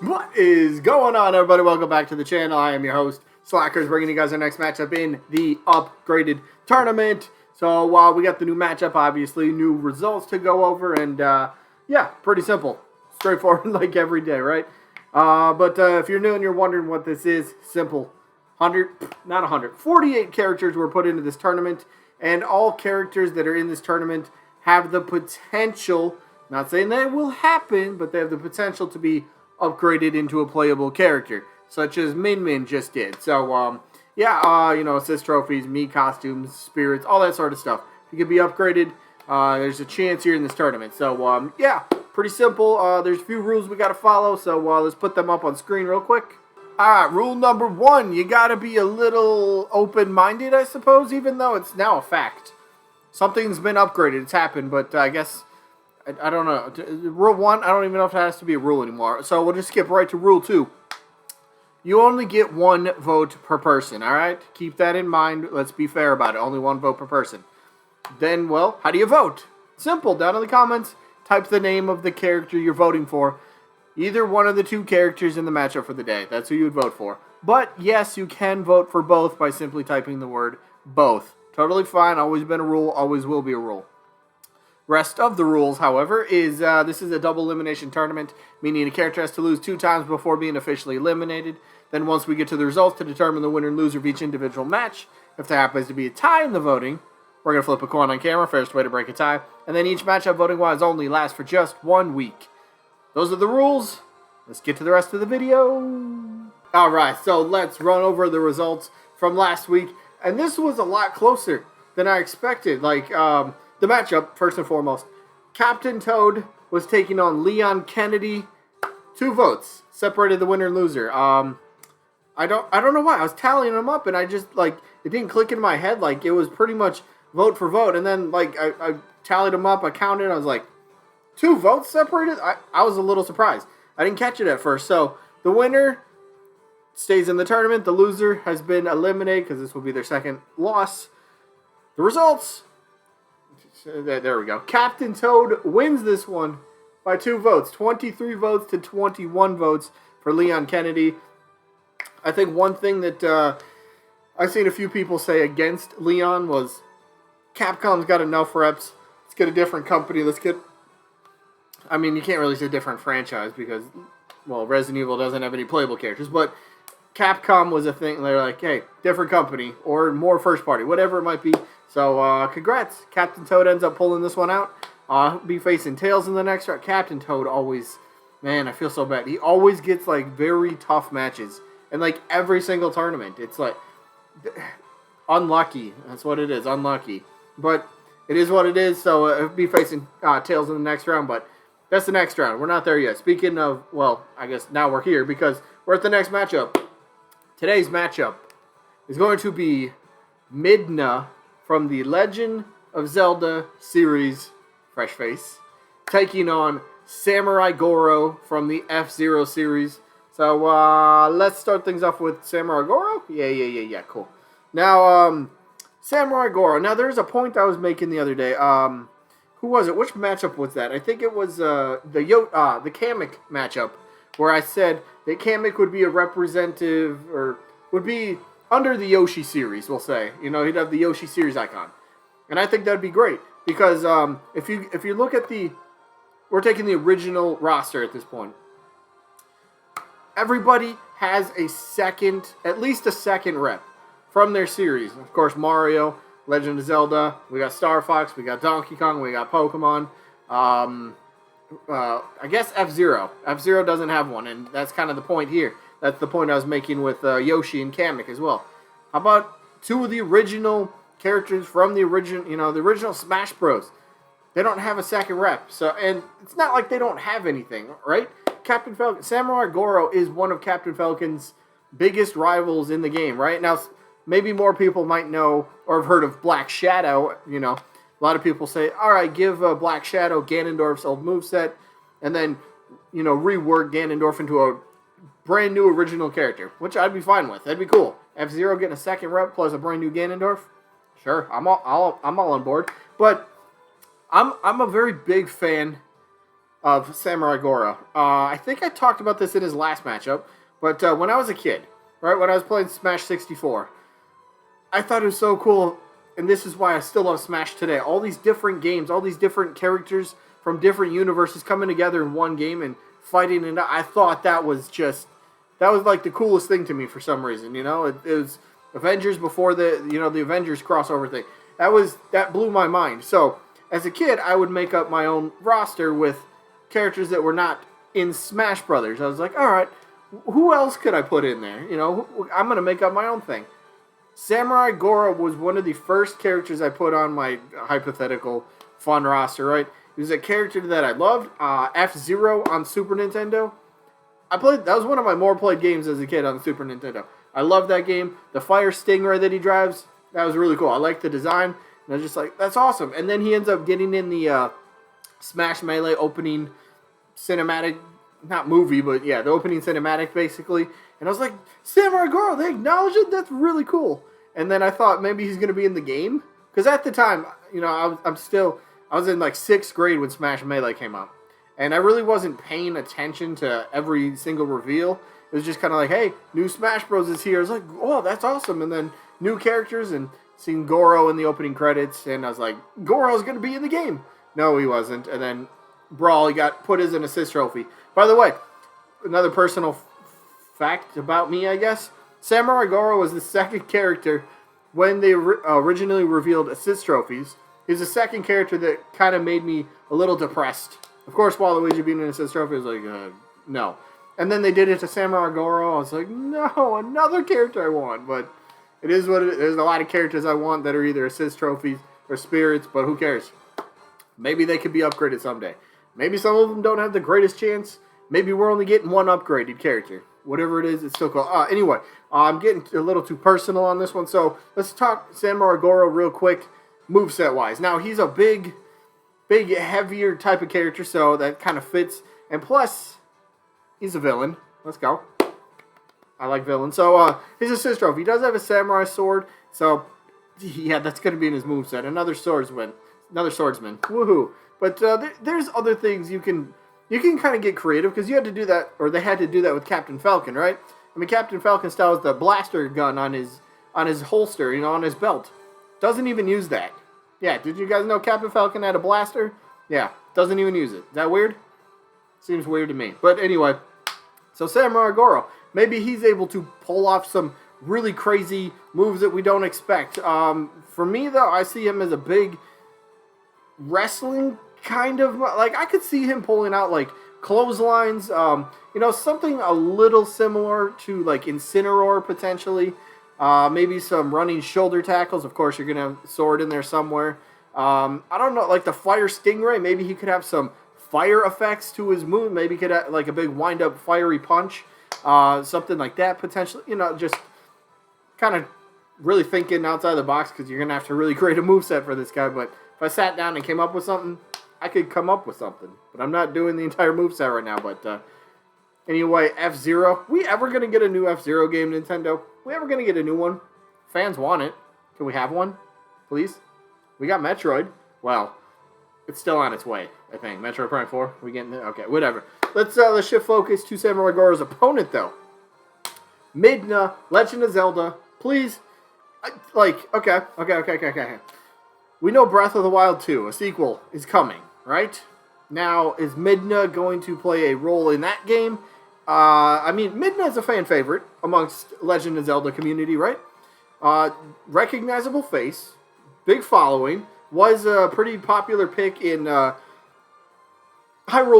What is going on, everybody? Welcome back to the channel. I am your host, Slackers, bringing you guys our next matchup in the upgraded tournament. So, we got the new matchup, obviously, new results to go over, and, yeah, pretty simple. Straightforward like every day, right? But if you're new and you're wondering what this is, simple. 48 characters were put into this tournament, and all characters that are in this tournament have the potential, not saying that it will happen, but they have the potential to be upgraded into a playable character, such as Midna just did. So, assist trophies, me costumes, spirits, all that sort of stuff. If you could be upgraded, there's a chance here in this tournament. So, pretty simple. There's a few rules we got to follow, so let's put them up on screen real quick. Alright, rule number 1, you got to be a little open-minded, I suppose, even though it's now a fact. Something's been upgraded, it's happened, but I guess... I don't know. Rule 1, I don't even know if it has to be a rule anymore. So we'll just skip right to Rule 2. You only get 1 vote per person, alright? Keep that in mind. Let's be fair about it. Only 1 vote per person. Then, well, how do you vote? Simple. Down in the comments, type the name of the character you're voting for. Either one of the 2 characters in the matchup for the day. That's who you would vote for. But, yes, you can vote for both by simply typing the word both. Totally fine. Always been a rule. Always will be a rule. Rest of the rules, however, is this is a double elimination tournament, meaning a character has to lose 2 times before being officially eliminated. Then once we get to the results to determine the winner and loser of each individual match, if there happens to be a tie in the voting, we're going to flip a coin on camera, first way to break a tie, and then each matchup voting-wise only lasts for just 1 week. Those are the rules. Let's get to the rest of the video. Alright, so let's run over the results from last week, and this was a lot closer than I expected. The matchup, first and foremost, Captain Toad was taking on Leon Kennedy. 2 votes separated the winner and loser. I don't know why. I was tallying them up and I just it didn't click in my head. It was pretty much vote for vote. And then I tallied them up. I counted. I was like, 2 votes separated. I was a little surprised. I didn't catch it at first. So the winner stays in the tournament. The loser has been eliminated because this will be their second loss. The results. There we go. Captain Toad wins this one by 2 votes. 23 votes to 21 votes for Leon Kennedy. I think one thing that I've seen a few people say against Leon was Capcom's got enough reps. Let's get a different company. You can't really say different franchise because, well, Resident Evil doesn't have any playable characters. But Capcom was a thing. They're like, hey, different company or more first party, whatever it might be. So, congrats. Captain Toad ends up pulling this one out. Be facing Tails in the next round. Captain Toad always, man, I feel so bad. He always gets, very tough matches. And, every single tournament. It's, unlucky. That's what it is, unlucky. But it is what it is, so be facing Tails in the next round. But that's the next round. We're not there yet. Speaking of, well, I guess now we're here because we're at the next matchup. Today's matchup is going to be Midna from the Legend of Zelda series, fresh face, taking on Samurai Goroh from the F-Zero series. So, let's start things off with Samurai Goroh. Yeah, cool. Now, Samurai Goroh. Now, there's a point I was making the other day. Who was it? Which matchup was that? I think it was the Kamek matchup, where I said that Kamek would be a representative, or would be under the Yoshi series, we'll say. He'd have the Yoshi series icon. And I think that'd be great. Because if you look at we're taking the original roster at this point. Everybody has at least a second rep from their series. Of course, Mario, Legend of Zelda, we got Star Fox, we got Donkey Kong, we got Pokemon. I guess F-Zero. F-Zero doesn't have one, and that's kind of the point here. That's the point I was making with Yoshi and Kamek as well. How about 2 of the original characters from the original Smash Bros? They don't have a second rep. And it's not like they don't have anything, right? Captain Falcon, Samurai Goroh is one of Captain Falcon's biggest rivals in the game, right? Now, maybe more people might know or have heard of Black Shadow. A lot of people say, all right, give Black Shadow Ganondorf's old moveset, and then, rework Ganondorf into a brand new original character, which I'd be fine with. That'd be cool. F-Zero getting a second rep plus a brand new Ganondorf. Sure, I'm all on board. But I'm a very big fan of Samurai Goroh. I think I talked about this in his last matchup, but when I was a kid, right, when I was playing Smash 64, I thought it was so cool, and this is why I still love Smash today. All these different games, all these different characters from different universes coming together in one game and fighting, and I thought that was like the coolest thing to me for some reason. It was Avengers before the Avengers crossover thing. That blew my mind. So as a kid, I would make up my own roster with characters that were not in Smash Brothers. I was like, all right, who else could I put in there? I'm gonna make up my own thing. Samurai Goroh was one of the first characters I put on my hypothetical fun roster. Right, he was a character that I loved. F-Zero on Super Nintendo. That was one of my more played games as a kid on the Super Nintendo. I love that game. The Fire Stingray that he drives, that was really cool. I like the design, and I was just like, that's awesome. And then he ends up getting in the Smash Melee opening cinematic, not movie, but yeah, the opening cinematic basically. And I was like, Samurai Goroh, they acknowledge it? That's really cool. And then I thought maybe he's going to be in the game. Because at the time, I was in like 6th grade when Smash Melee came out. And I really wasn't paying attention to every single reveal. It was just kind of like, hey, new Smash Bros. Is here. I was like, oh, that's awesome. And then new characters and seeing Goroh in the opening credits. And I was like, Goroh's going to be in the game. No, he wasn't. And then Brawl, he got put as an assist trophy. By the way, another personal fact about me, I guess. Samurai Goroh was the second character when they originally revealed assist trophies. He's the second character that kind of made me a little depressed. Of course, Waluigi being an assist trophy was like, no. And then they did it to Samurai Goroh. I was like, no, another character I want. But it is what it is. There's a lot of characters I want that are either assist trophies or spirits, but who cares? Maybe they could be upgraded someday. Maybe some of them don't have the greatest chance. Maybe we're only getting one upgraded character. Whatever it is, it's still cool. Anyway, I'm getting a little too personal on this one, so let's talk Samurai Goroh real quick, moveset-wise. Now, he's a big, heavier type of character, so that kind of fits. And plus, he's a villain. Let's go. I like villains. So, his assist trophy. He does have a samurai sword, so, yeah, that's going to be in his moveset. Another swordsman. Woohoo. But there's other things you can kind of get creative, because you had to do that, or they had to do that with Captain Falcon, right? I mean, Captain Falcon still has the blaster gun on his holster, on his belt. Doesn't even use that. Yeah, did you guys know Captain Falcon had a blaster? Yeah, doesn't even use it. Is that weird? Seems weird to me. But anyway, so Samurai Goroh, maybe he's able to pull off some really crazy moves that we don't expect. For me, though, I see him as a big wrestling kind of, like, I could see him pulling out, like, clotheslines, something a little similar to, like, Incineroar, potentially. Maybe some running shoulder tackles. Of course, you're going to have sword in there somewhere. I don't know, like the Fire Stingray, maybe he could have some fire effects to his move. Maybe he could have, like, a big wind-up fiery punch. Something like that, potentially. Just kind of really thinking outside the box, because you're going to have to really create a moveset for this guy. But if I sat down and came up with something, I could come up with something, but I'm not doing the entire moveset right now. But anyway, F-Zero. We ever going to get a new F-Zero game, Nintendo? We ever going to get a new one? Fans want it. Can we have one? Please? We got Metroid. Well, it's still on its way, I think. Metroid Prime 4? We getting it? Okay, whatever. Let's shift focus to Samurai Goroh's opponent, though. Midna, Legend of Zelda. Please. Okay. We know Breath of the Wild 2, a sequel, is coming, right? Now, is Midna going to play a role in that game? Midna is a fan favorite amongst Legend of Zelda community, right? Recognizable face, big following, was a pretty popular pick in Hyrule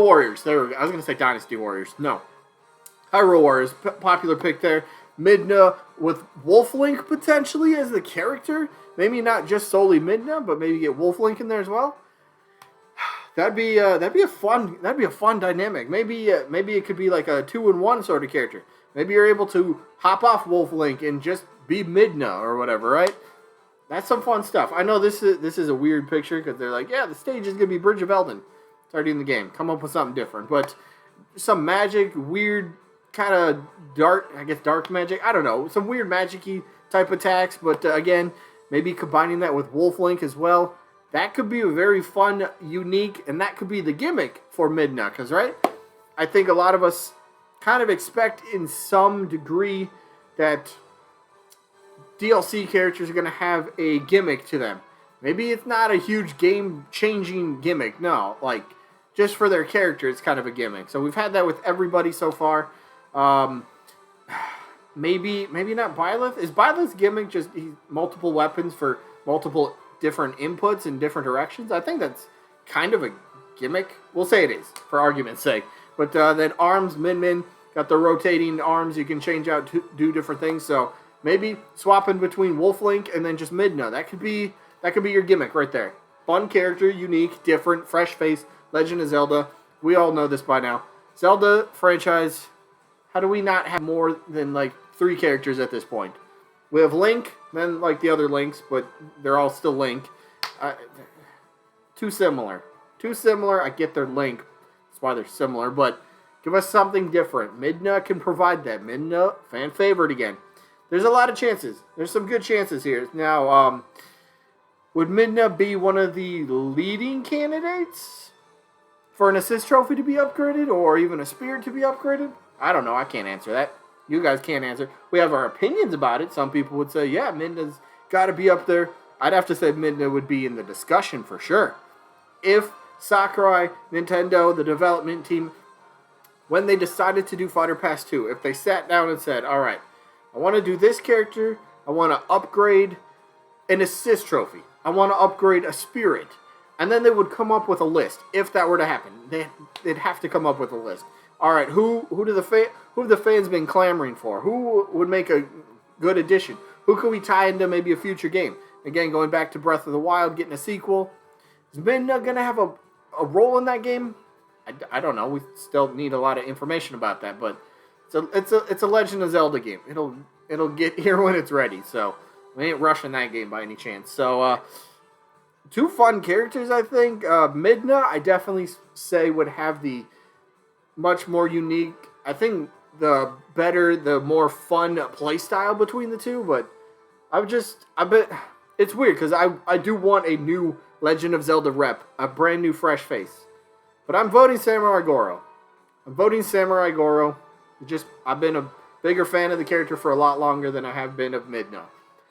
Warriors. There we go. I was going to say Dynasty Warriors. No. Hyrule Warriors, popular pick there. Midna with Wolf Link potentially as the character. Maybe not just solely Midna, but maybe get Wolf Link in there as well. That'd be a fun dynamic. Maybe it could be like a 2-in-1 sort of character. Maybe you're able to hop off Wolf Link and just be Midna or whatever, right? That's some fun stuff. I know this is a weird picture, because they're like, yeah, the stage is gonna be Bridge of Elden. It's already in the game. Come up with something different, but some magic, weird kind of dark magic. I don't know, some weird magic-y type attacks, but again, maybe combining that with Wolf Link as well. that could be a very fun, unique, and that could be the gimmick for Midna. Because, right, I think a lot of us kind of expect in some degree that DLC characters are going to have a gimmick to them. Maybe it's not a huge game-changing gimmick. No, like, just for their character, it's kind of a gimmick. So we've had that with everybody so far. Maybe not Byleth. Is Byleth's gimmick just multiple weapons for multiple different inputs in different directions? I think that's kind of a gimmick. We'll say it is, for argument's sake. But then arms, Min got the rotating arms. You can change out to do different things. So maybe swapping between Wolf Link and then just Midna. That could be your gimmick right there. Fun character, unique, different, fresh face. Legend of Zelda. We all know this by now. Zelda franchise. How do we not have more than like 3 characters at this point? We have Link, then like the other Links, but they're all still Link. Too similar. I get their Link. That's why they're similar, but give us something different. Midna can provide that. Midna, fan favorite again. There's a lot of chances. There's some good chances here. Now, would Midna be one of the leading candidates for an assist trophy to be upgraded, or even a spirit to be upgraded? I don't know. I can't answer that. You guys can't answer. We have our opinions about it. Some people would say, yeah, Midna's got to be up there. I'd have to say Midna would be in the discussion for sure. If Sakurai, Nintendo, the development team, when they decided to do Fighter Pass 2, if they sat down and said, all right, I want to do this character, I want to upgrade an assist trophy, I want to upgrade a spirit, and then they would come up with a list. If that were to happen, they'd have to come up with a list. All right, who have the fans been clamoring for? Who would make a good addition? Who could we tie into maybe a future game? Again, going back to Breath of the Wild, getting a sequel. Is Midna going to have a role in that game? I don't know. We still need a lot of information about that, but it's a Legend of Zelda game. It'll get here when it's ready. So we ain't rushing that game by any chance. So 2 fun characters, I think. Midna, I definitely say would have the much more unique, I think the more fun play style between the two, but I bet it's weird because I do want a new Legend of Zelda rep, a brand new fresh face. But I'm voting Samurai Goroh. I've been a bigger fan of the character for a lot longer than I have been of Midna.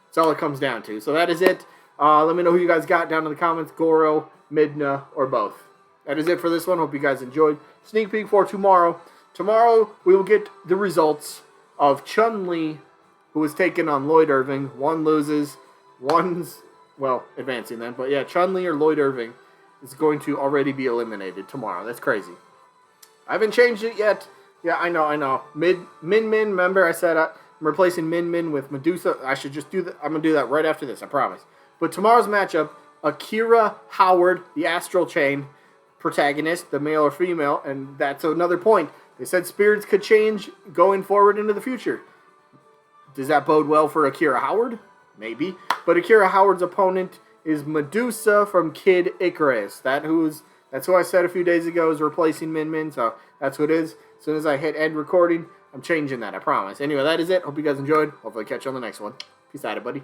That's all it comes down to. So that is it. Let me know who you guys got down in the comments. Goroh, Midna, or both. That is it for this one. Hope you guys enjoyed. Sneak peek for tomorrow. Tomorrow we will get the results of Chun-Li, who was taken on Lloyd Irving. One loses. One's, well, advancing then. But yeah, Chun-Li or Lloyd Irving is going to already be eliminated tomorrow. That's crazy. I haven't changed it yet. Yeah, I know. Min, remember I said I'm replacing Min with Medusa. I should just do that. I'm going to do that right after this, I promise. But tomorrow's matchup, Akira Howard, the Astral Chain protagonist, the male or female, and that's another point. They said spirits could change going forward into the future. Does that bode well for Akira Howard? Maybe. But Akira Howard's opponent is Medusa from Kid Icarus. That's who I said a few days ago is replacing Min, so that's what it is. As soon as I hit end recording, I'm changing that, I promise. Anyway, that is it. Hope you guys enjoyed. Hopefully catch you on the next one. Peace out, buddy.